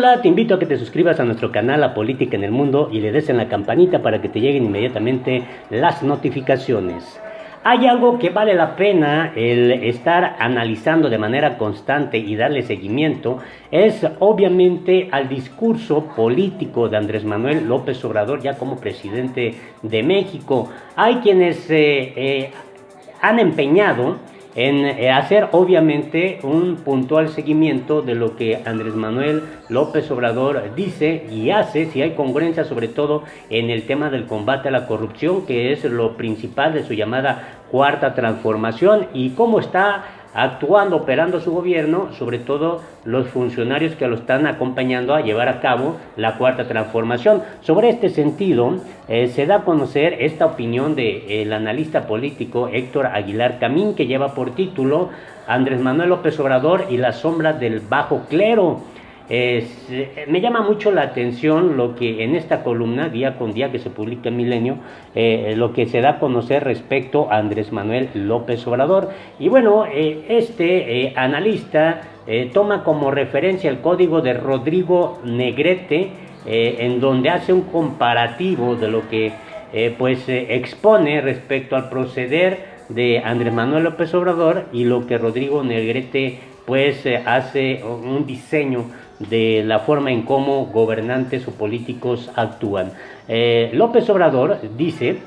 Hola, te invito a que te suscribas a nuestro canal La Política en el Mundo y le des en la campanita para que te lleguen inmediatamente las notificaciones. Hay algo que vale la pena el estar analizando de manera constante y darle seguimiento, es obviamente al discurso político de Andrés Manuel López Obrador ya como presidente de México. Hay quienes han empeñado en hacer obviamente un puntual seguimiento de lo que Andrés Manuel López Obrador dice y hace, si hay congruencia sobre todo en el tema del combate a la corrupción, que es lo principal de su llamada cuarta transformación, y cómo está actuando, operando su gobierno, sobre todo los funcionarios que lo están acompañando a llevar a cabo la cuarta transformación. Sobre este sentido, se da a conocer esta opinión del analista político Héctor Aguilar Camín, que lleva por título Andrés Manuel López Obrador y la sombra del bajo clero. Me llama mucho la atención lo que en esta columna, día con día, que se publica en Milenio, lo que se da a conocer respecto a Andrés Manuel López Obrador. Y bueno, este analista toma como referencia el código de Rodrigo Negrete, en donde hace un comparativo de lo que expone respecto al proceder de Andrés Manuel López Obrador y lo que Rodrigo Negrete hace un diseño de la forma en cómo gobernantes o políticos actúan. López Obrador dice,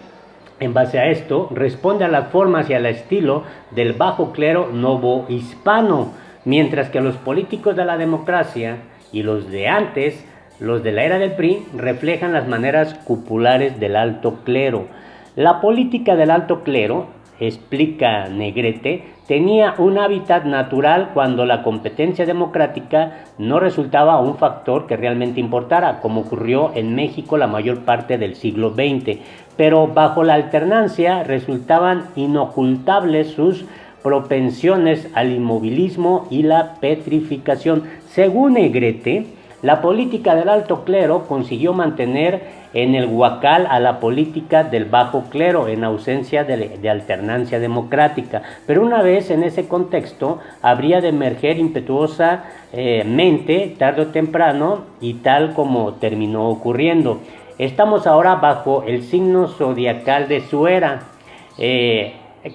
en base a esto, responde a las formas y al estilo del bajo clero novohispano, mientras que los políticos de la democracia y los de antes, los de la era del PRI, reflejan las maneras cupulares del alto clero. La política del alto clero, explica Negrete, tenía un hábitat natural cuando la competencia democrática no resultaba un factor que realmente importara, como ocurrió en México la mayor parte del siglo XX, pero bajo la alternancia resultaban inocultables sus propensiones al inmovilismo y la petrificación. Según Negrete, la política del alto clero consiguió mantener en el huacal a la política del bajo clero en ausencia de alternancia democrática, pero una vez en ese contexto habría de emerger impetuosamente tarde o temprano, y tal como terminó ocurriendo. Estamos ahora bajo el signo zodiacal de su era.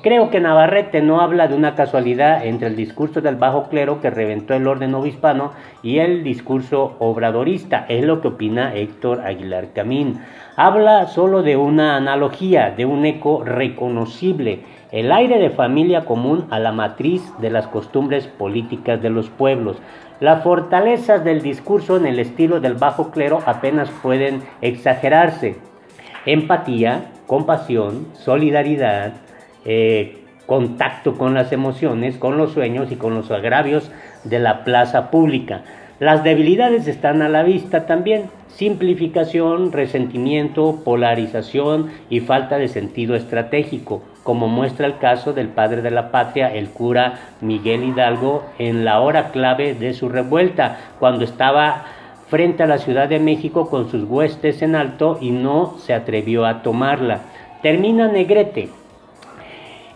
Creo que Navarrete no habla de una casualidad entre el discurso del bajo clero que reventó el orden novohispano y el discurso obradorista. Es lo que opina Héctor Aguilar Camín. Habla solo de una analogía, de un eco reconocible, el aire de familia común a la matriz de las costumbres políticas de los pueblos. Las fortalezas del discurso en el estilo del bajo clero apenas pueden exagerarse. Empatía, compasión, solidaridad, contacto con las emociones, con los sueños y con los agravios de la plaza pública. Las debilidades están a la vista también: simplificación, resentimiento, polarización y falta de sentido estratégico, como muestra el caso del padre de la patria, el cura Miguel Hidalgo, en la hora clave de su revuelta, cuando estaba frente a la Ciudad de México con sus huestes en alto y no se atrevió a tomarla. Termina Negrete.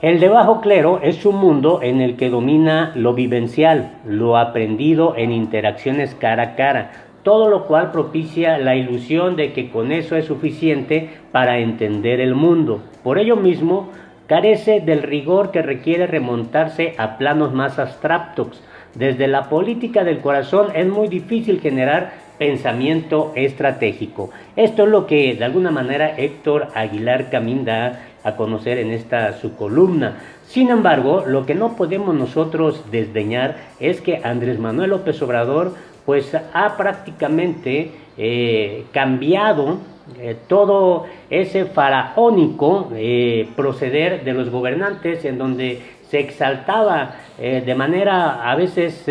El de bajo clero es un mundo en el que domina lo vivencial, lo aprendido en interacciones cara a cara, todo lo cual propicia la ilusión de que con eso es suficiente para entender el mundo. Por ello mismo, carece del rigor que requiere remontarse a planos más abstractos. Desde la política del corazón es muy difícil generar pensamiento estratégico. Esto es lo que de alguna manera Héctor Aguilar Camín da a conocer en esta su columna. Sin embargo, lo que no podemos nosotros desdeñar es que Andrés Manuel López Obrador ha prácticamente cambiado todo ese faraónico proceder de los gobernantes, en donde se exaltaba de manera a veces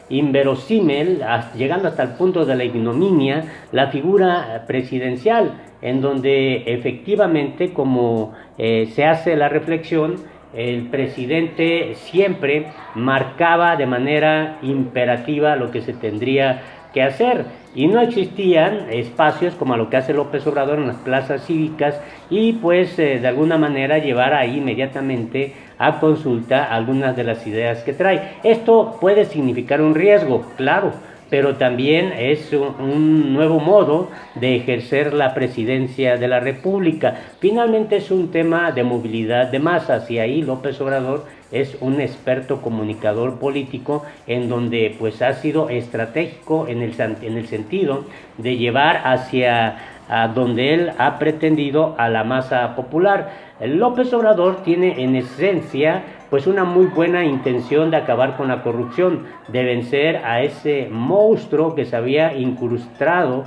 inverosímil, llegando hasta el punto de la ignominia, la figura presidencial, en donde efectivamente, como se hace la reflexión, el presidente siempre marcaba de manera imperativa lo que se tendría que hacer, y no existían espacios como lo que hace López Obrador en las plazas cívicas y de alguna manera llevar ahí inmediatamente a consulta algunas de las ideas que trae. Esto puede significar un riesgo, claro, pero también es un nuevo modo de ejercer la presidencia de la República. Finalmente es un tema de movilidad de masas y ahí López Obrador es un experto comunicador político en donde pues ha sido estratégico en el sentido de llevar hacia a donde él ha pretendido a la masa popular. López Obrador tiene en esencia pues una muy buena intención de acabar con la corrupción, de vencer a ese monstruo que se había incrustado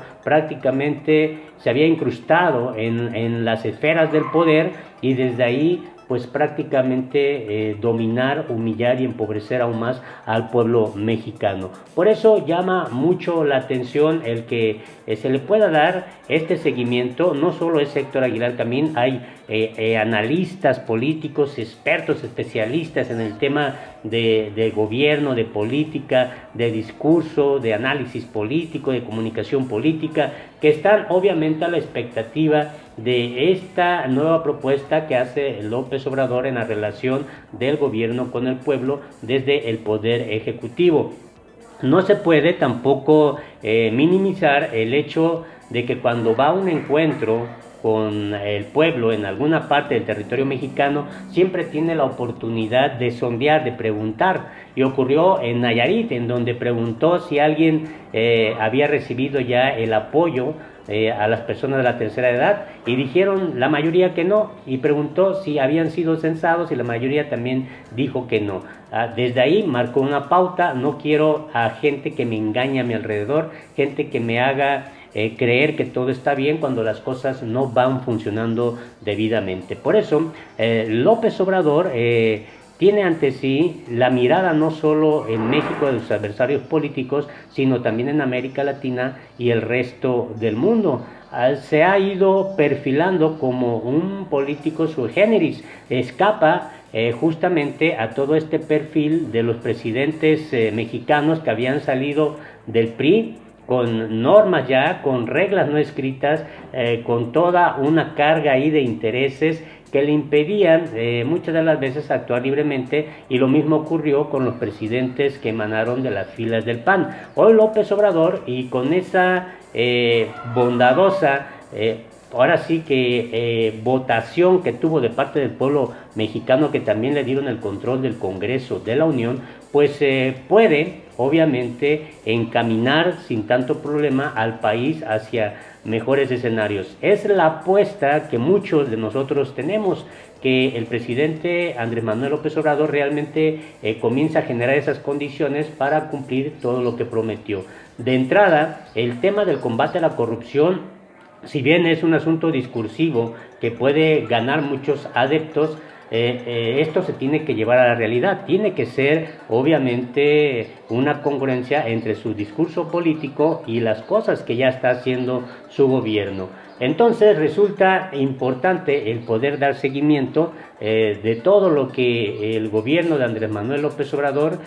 en las esferas del poder y desde ahí pues prácticamente dominar, humillar y empobrecer aún más al pueblo mexicano. Por eso llama mucho la atención el que se le pueda dar este seguimiento. No solo es Héctor Aguilar Camín, hay analistas políticos, expertos, especialistas en el tema de gobierno, de política, de discurso, de análisis político, de comunicación política, que están obviamente a la expectativa de esta nueva propuesta que hace López Obrador en la relación del gobierno con el pueblo desde el poder ejecutivo. No se puede tampoco minimizar el hecho de que cuando va a un encuentro con el pueblo en alguna parte del territorio mexicano, siempre tiene la oportunidad de sondear, de preguntar, y ocurrió en Nayarit, en donde preguntó si alguien había recibido ya el apoyo a las personas de la tercera edad, y dijeron la mayoría que no, y preguntó si habían sido censados y la mayoría también dijo que no. Desde ahí marcó una pauta. No quiero a gente que me engañe a mi alrededor, gente que me haga creer que todo está bien cuando las cosas no van funcionando debidamente. Por eso López Obrador tiene ante sí la mirada no solo en México de sus adversarios políticos, sino también en América Latina y el resto del mundo. Se ha ido perfilando como un político sui generis, escapa justamente a todo este perfil de los presidentes mexicanos que habían salido del PRI, con normas ya, con reglas no escritas, con toda una carga ahí de intereses que le impedían muchas de las veces actuar libremente, y lo mismo ocurrió con los presidentes que emanaron de las filas del PAN. Hoy López Obrador, y con esa bondadosa ahora sí que votación que tuvo de parte del pueblo mexicano, que también le dieron el control del Congreso de la Unión, pues puede obviamente encaminar sin tanto problema al país hacia mejores escenarios. Es la apuesta que muchos de nosotros tenemos, que el presidente Andrés Manuel López Obrador realmente comienza a generar esas condiciones para cumplir todo lo que prometió. De entrada, el tema del combate a la corrupción, si bien es un asunto discursivo que puede ganar muchos adeptos, esto se tiene que llevar a la realidad. Tiene que ser obviamente una congruencia entre su discurso político y las cosas que ya está haciendo su gobierno. Entonces resulta importante el poder dar seguimiento de todo lo que el gobierno de Andrés Manuel López Obrador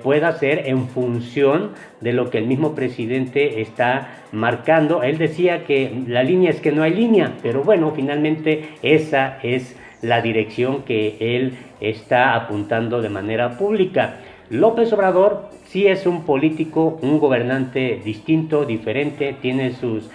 pueda hacer en función de lo que el mismo presidente está marcando. Él decía que la línea es que no hay línea, pero bueno, finalmente esa es la dirección que él está apuntando de manera pública. López Obrador sí es un político, un gobernante distinto, diferente, tiene sus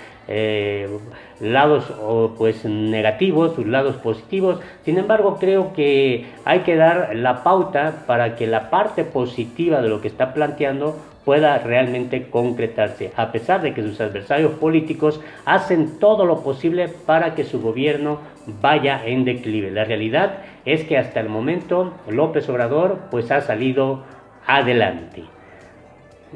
lados pues negativos, sus lados positivos. Sin embargo, creo que hay que dar la pauta para que la parte positiva de lo que está planteando pueda realmente concretarse, a pesar de que sus adversarios políticos hacen todo lo posible para que su gobierno vaya en declive. La realidad es que hasta el momento López Obrador pues ha salido adelante.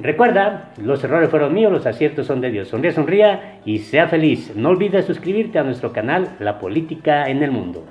Recuerda, los errores fueron míos, los aciertos son de Dios. Sonría y sea feliz. No olvides suscribirte a nuestro canal La Política en el Mundo.